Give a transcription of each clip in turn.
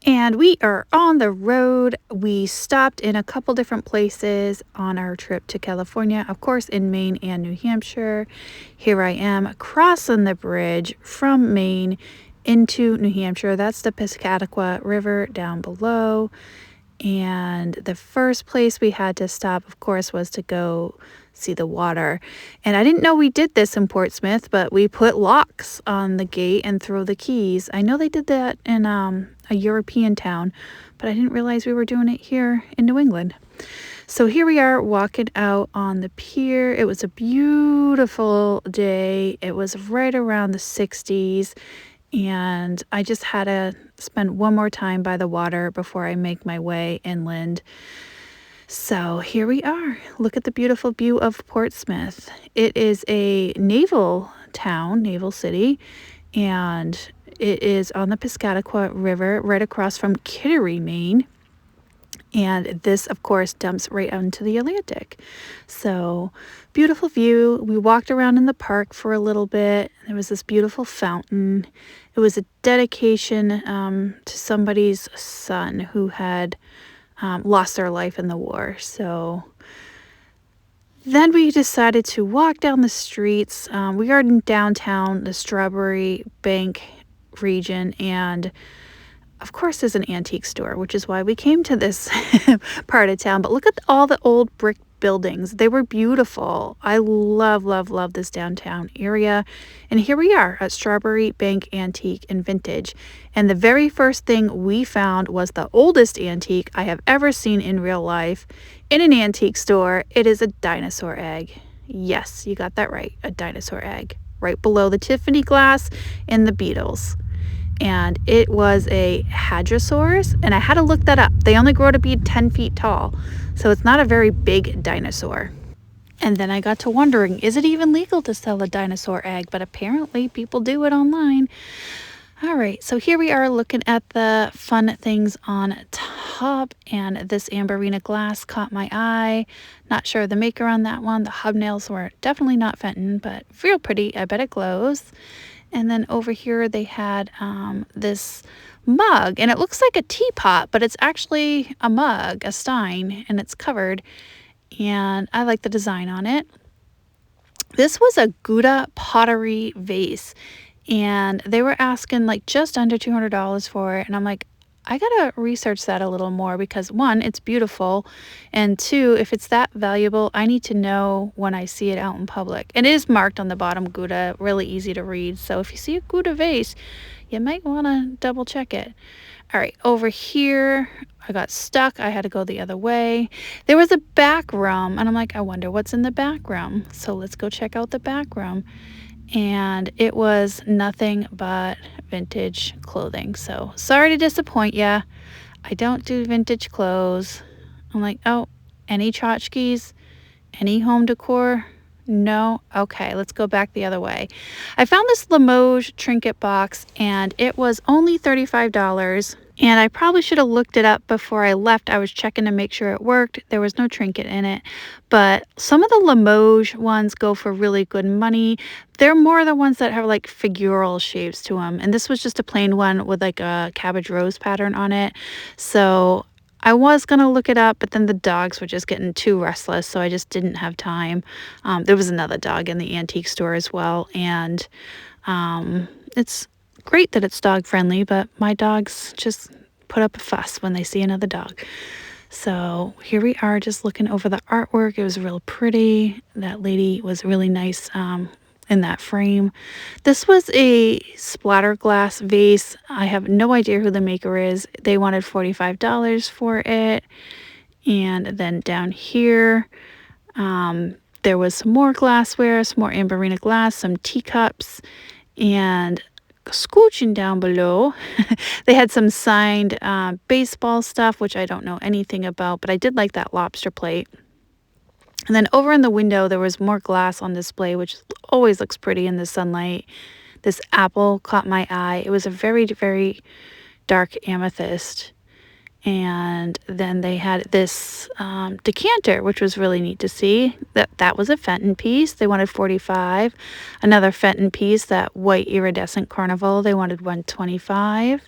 And we are on the road. We stopped in a couple different places on our trip to California, of course, in Maine and New Hampshire. Here I am crossing the bridge from Maine into New Hampshire. That's the Piscataqua River down below. And the first place we had to stop, of course, was to go see the water. And I didn't know we did this in Portsmouth, but we put locks on the gate and throw the keys. I know they did that in a European town, but I didn't realize we were doing it here in New England. So here we are walking out on the pier. It was a beautiful day. It was right around the 60s. And I just had to spend one more time by the water before I make my way inland. So here we are. Look at the beautiful view of Portsmouth. It is a naval town, naval city, and it is on the Piscataqua River right across from Kittery, Maine. And this, of course, dumps right out into the Atlantic. So beautiful view. We walked around in the park for a little bit. There was this beautiful fountain. It was a dedication to somebody's son who had lost their life in the war. So then we decided to walk down the streets. We are in downtown, the Strawberry Bank region, and of course, there's an antique store, which is why we came to this part of town. But look at all the old brick buildings. They were beautiful. I love, love, love this downtown area. And here we are at Strawberry Bank Antique and Vintage. And the very first thing we found was the oldest antique I have ever seen in real life in an antique store. It is a dinosaur egg. Yes, you got that right. A dinosaur egg. Right below the Tiffany glass and the Beatles. And it was a hadrosaurus, and I had to look that up. They only grow to be 10 feet tall, so it's not a very big dinosaur. And then I got to wondering, is it even legal to sell a dinosaur egg? But apparently people do it online. All right, so here we are looking at the fun things on top, and this Amberina glass caught my eye. Not sure the maker on that one. The hobnails were definitely not Fenton, but real pretty. I bet it glows. And then over here they had this mug, and it looks like a teapot, but it's actually a mug, a stein, and it's covered. And I like the design on it. This was a Gouda pottery vase, and they were asking like just under $200 for it. And I'm like, I gotta research that a little more because one, it's beautiful, and two, if it's that valuable, I need to know when I see it out in public. It is marked on the bottom Gouda, really easy to read. So if you see a Gouda vase, you might want to double check it. All right, over here, I got stuck. I had to go the other way. There was a back room, and I'm like, I wonder what's in the back room. So let's go check out the back room. And it was nothing but vintage clothing. So sorry to disappoint ya. I don't do vintage clothes. I'm like, oh, any tchotchkes? Any home decor? No? Okay, let's go back the other way. I found this Limoges trinket box, and it was only $35. And I probably should have looked it up before I left. I was checking to make sure it worked. There was no trinket in it. But some of the Limoges ones go for really good money. They're more the ones that have like figural shapes to them. And this was just a plain one with like a cabbage rose pattern on it. So I was going to look it up, but then the dogs were just getting too restless, so I just didn't have time. There was another dog in the antique store as well, and it's great that it's dog friendly, but my dogs just put up a fuss when they see another dog. So here we are just looking over the artwork. It was real pretty. That lady was really nice in that frame. This was a splatter glass vase. I have no idea who the maker is. They wanted $45 for it. And then down here, there was some more glassware, some more Amberina glass, some teacups, and scooching down below, they had some signed baseball stuff, which I don't know anything about, but I did like that lobster plate. And then over in the window, there was more glass on display, which always looks pretty in the sunlight. This apple caught my eye. It was a very, very dark amethyst. And then they had this decanter, which was really neat to see. That was a Fenton piece. They wanted $45. Another Fenton piece, that white iridescent carnival, they wanted $125.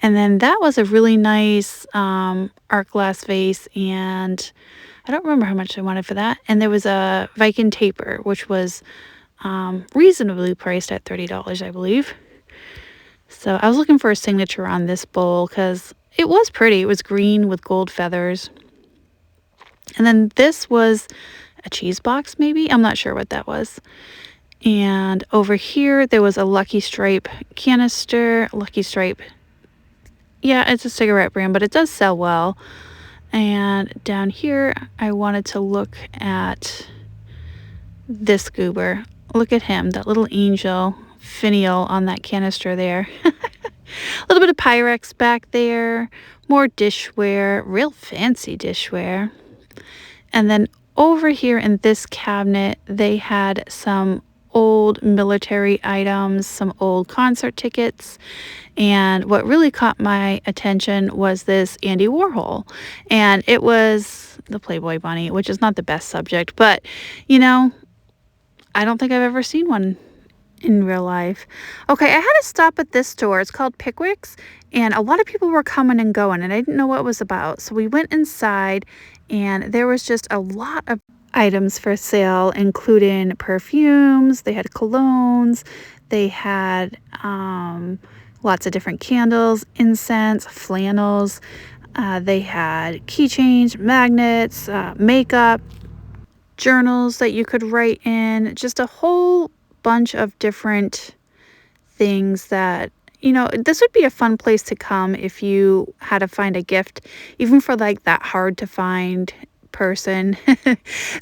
And then that was a really nice art glass vase, and I don't remember how much I wanted for that. And there was a Viking taper, which was reasonably priced at $30, I believe. So I was looking for a signature on this bowl because it was pretty. It was green with gold feathers. And then this was a cheese box, maybe? I'm not sure what that was. And over here, there was a Lucky Stripe canister. Lucky Stripe. Yeah, it's a cigarette brand, but it does sell well. And down here, I wanted to look at this goober. Look at him, that little angel finial on that canister there. A little bit of Pyrex back there, more dishware, real fancy dishware. And then over here in this cabinet, they had some old military items, some old concert tickets. And what really caught my attention was this Andy Warhol. And it was the Playboy Bunny, which is not the best subject, but you know, I don't think I've ever seen one in real life. Okay, I had to stop at this store. It's called Pickwick's, and a lot of people were coming and going, and I didn't know what it was about. So we went inside, and there was just a lot of items for sale, including perfumes. They had colognes. They had lots of different candles, incense, flannels. They had keychains, magnets, makeup, journals that you could write in, just a whole bunch of different things that, you know, this would be a fun place to come if you had to find a gift, even for like that hard to find person.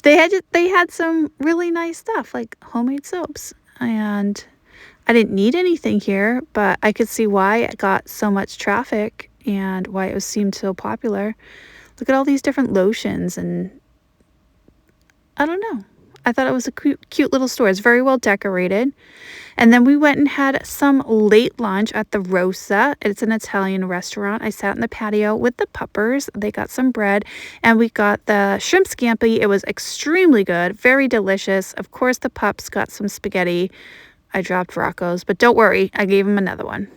They had some really nice stuff like homemade soaps, and I didn't need anything here, but I could see why it got so much traffic and why it seemed so popular. Look at all these different lotions, and I don't know. I thought it was a cute little store. It's very well decorated. And then we went and had some late lunch at the Rosa. It's an Italian restaurant. I sat in the patio with the puppers. They got some bread, and we got the shrimp scampi. It was extremely good, very delicious. Of course, the pups got some spaghetti. I dropped Rocco's, but don't worry, I gave them another one.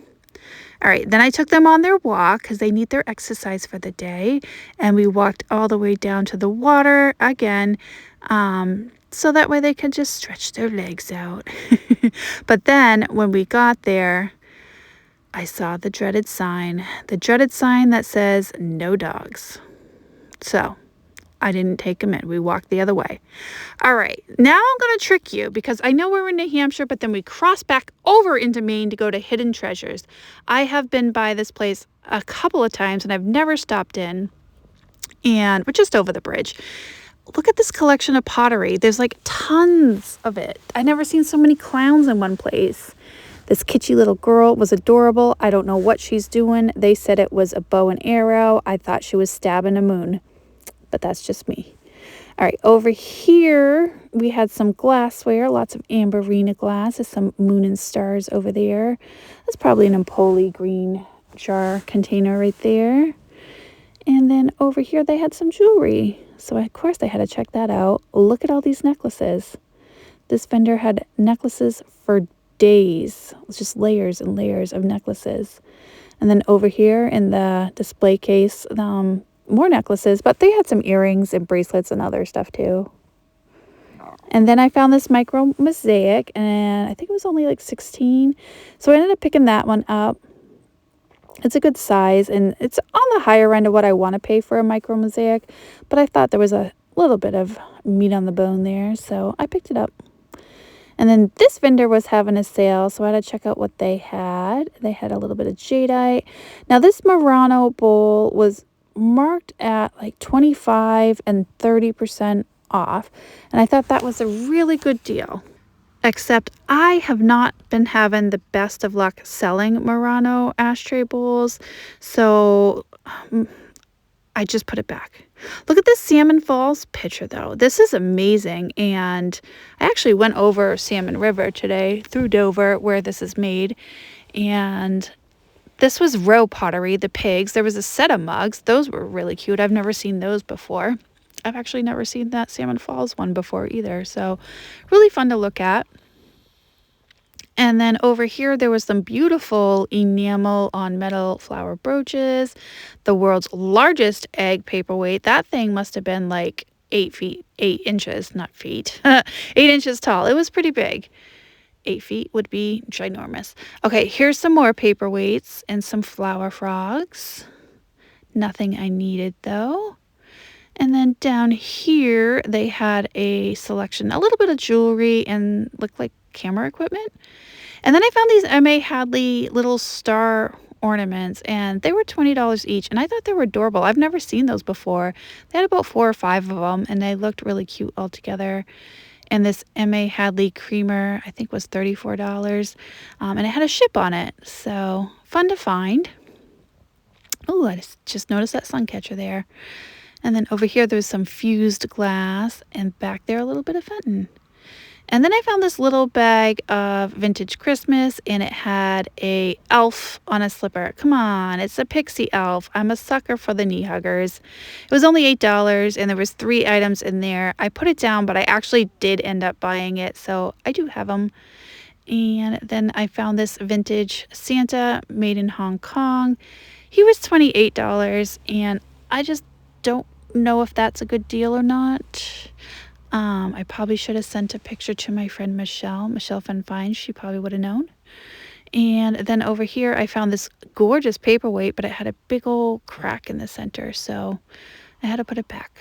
All right, then I took them on their walk because they need their exercise for the day. And we walked all the way down to the water again, so that way they could just stretch their legs out. But then when we got there, I saw the dreaded sign that says no dogs. So I didn't take them in. We walked the other way. All right, now I'm going to trick you because I know we're in New Hampshire, but then we cross back over into Maine to go to Hidden Treasures. I have been by this place a couple of times and I've never stopped in, and we're just over the bridge. Look at this collection of pottery. There's like tons of it. I've never seen so many clowns in one place. This kitschy little girl was adorable. I don't know what she's doing. They said it was a bow and arrow. I thought she was stabbing a moon, but that's just me. All right, over here, we had some glassware, lots of amberina glass. There's some moon and stars over there. That's probably an Empoli green jar container right there. And then over here, they had some jewelry. So, of course, they had to check that out. Look at all these necklaces. This vendor had necklaces for days. It's just layers and layers of necklaces. And then over here in the display case, more necklaces, but they had some earrings and bracelets and other stuff too. And then I found this micro mosaic, and I think it was only like 16. So I ended up picking that one up. It's a good size, and it's on the higher end of what I want to pay for a micro mosaic, but I thought there was a little bit of meat on the bone there, so I picked it up. And then this vendor was having a sale, so I had to check out what they had. They had a little bit of jadeite. Now this Murano bowl was marked at like 25 and 30% off, and I thought that was a really good deal. Except I have not been having the best of luck selling Murano ashtray bowls, so I just put it back. Look at this Salmon Falls picture though. This is amazing, and I actually went over Salmon River today through Dover where this is made, and This was Row Pottery, the pigs. There was a set of mugs. Those were really cute. I've never seen those before. I've actually never seen that Salmon Falls one before either. So really fun to look at. And then over here, there was some beautiful enamel on metal flower brooches. The world's largest egg paperweight. That thing must have been like 8 inches, not feet, 8 inches tall. It was pretty big. 8 feet would be ginormous. Okay, here's some more paperweights and some flower frogs. Nothing I needed though. And then down here, they had a selection, a little bit of jewelry and looked like camera equipment. And then I found these M.A. Hadley little star ornaments, and they were $20 each. And I thought they were adorable. I've never seen those before. They had about 4 or 5 of them, and they looked really cute all together. And this M.A. Hadley creamer, I think, was $34. And it had a ship on it. So fun to find. Oh, I just noticed that sun catcher there. And then over here, there's some fused glass. And back there, a little bit of Fenton. And then I found this little bag of vintage Christmas, and it had a elf on a slipper. Come on, it's a pixie elf. I'm a sucker for the knee huggers. It was only $8, and there was 3 items in there. I put it down, but I actually did end up buying it, so I do have them. And then I found this vintage Santa made in Hong Kong. He was $28, and I just don't know if that's a good deal or not. I probably should have sent a picture to my friend Michelle Fine. She probably would have known. And then over here, I found this gorgeous paperweight, but it had a big old crack in the center, so I had to put it back.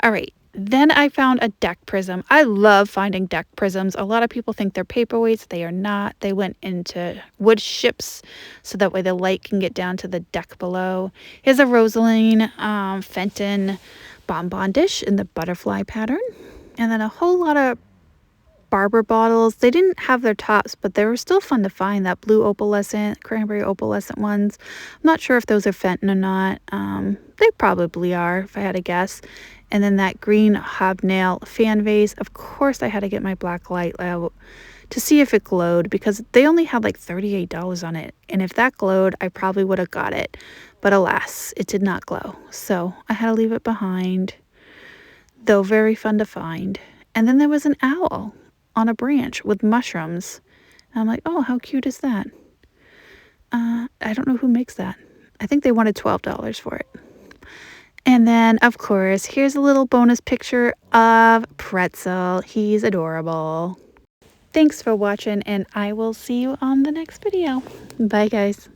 All right, then I found a deck prism. I love finding deck prisms. A lot of people think they're paperweights. They are not. They went into wood ships, so that way the light can get down to the deck below. Here's a Rosaline Fenton bonbon dish in the butterfly pattern, and then a whole lot of Barber bottles. They didn't have their tops, but they were still fun to find. That blue opalescent, cranberry opalescent ones. I'm not sure if those are Fenton or not. They probably are, if I had to guess. And then that green hobnail fan vase. Of course, I had to get my black light out to see if it glowed, because they only had like $38 on it. And if that glowed, I probably would have got it. But alas, it did not glow. So I had to leave it behind, though very fun to find. And then there was an owl on a branch with mushrooms. And I'm like, oh, how cute is that? I don't know who makes that. I think they wanted $12 for it. And then, of course, here's a little bonus picture of Pretzel. He's adorable. Thanks for watching, and I will see you on the next video. Bye, guys.